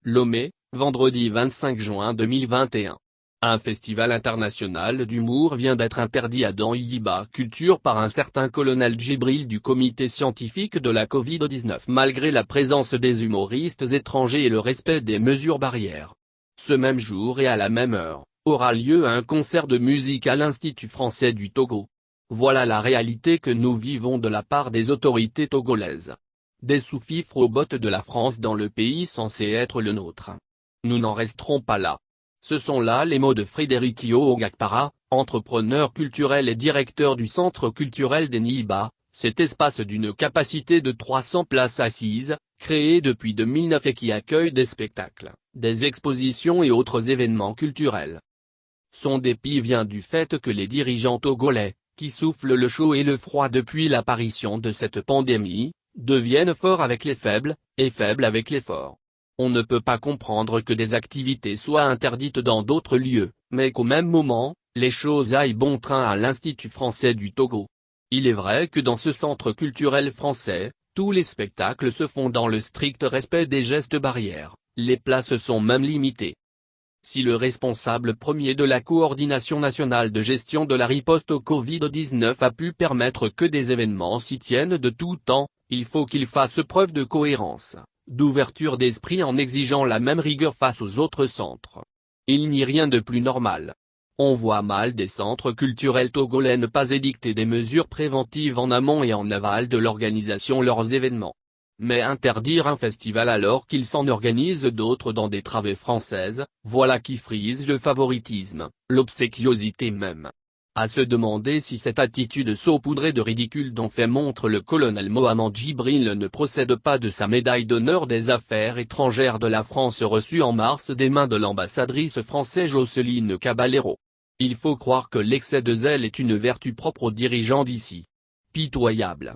Lomé, vendredi 25 juin 2021. Un festival international d'humour vient d'être interdit à Danyiba Culture par un certain colonel Djibril du comité scientifique de la Covid-19 malgré la présence des humoristes étrangers et le respect des mesures barrières. Ce même jour et à la même heure, aura lieu un concert de musique à l'Institut français du Togo. Voilà la réalité que nous vivons de la part des autorités togolaises. Des sous-fifres aux bottes de la France dans le pays censé être le nôtre. Nous n'en resterons pas là. Ce sont là les mots de Frédérikio Ogakpara, entrepreneur culturel et directeur du Centre culturel Danyiba, cet espace d'une capacité de 300 places assises, créé depuis 2009 et qui accueille des spectacles, des expositions et autres événements culturels. Son dépit vient du fait que les dirigeants togolais, qui soufflent le chaud et le froid depuis l'apparition de cette pandémie, deviennent forts avec les faibles, et faibles avec les forts. On ne peut pas comprendre que des activités soient interdites dans d'autres lieux, mais qu'au même moment, les choses aillent bon train à l'Institut français du Togo. Il est vrai que dans ce centre culturel français, tous les spectacles se font dans le strict respect des gestes barrières, les places sont même limitées. Si le responsable premier de la coordination nationale de gestion de la riposte au Covid-19 a pu permettre que des événements s'y tiennent de tout temps, il faut qu'il fasse preuve de cohérence, d'ouverture d'esprit en exigeant la même rigueur face aux autres centres. Il n'y a rien de plus normal. On voit mal des centres culturels togolais ne pas édicter des mesures préventives en amont et en aval de l'organisation leurs événements. Mais interdire un festival alors qu'ils s'en organisent d'autres dans des travées françaises, voilà qui frise le favoritisme, l'obséquiosité même. À se demander si cette attitude saupoudrée de ridicule dont fait montre le colonel Mohamed Djibril ne procède pas de sa médaille d'honneur des affaires étrangères de la France reçue en mars des mains de l'ambassadrice française Jocelyne Caballero. Il faut croire que l'excès de zèle est une vertu propre aux dirigeants d'ici. Pitoyable.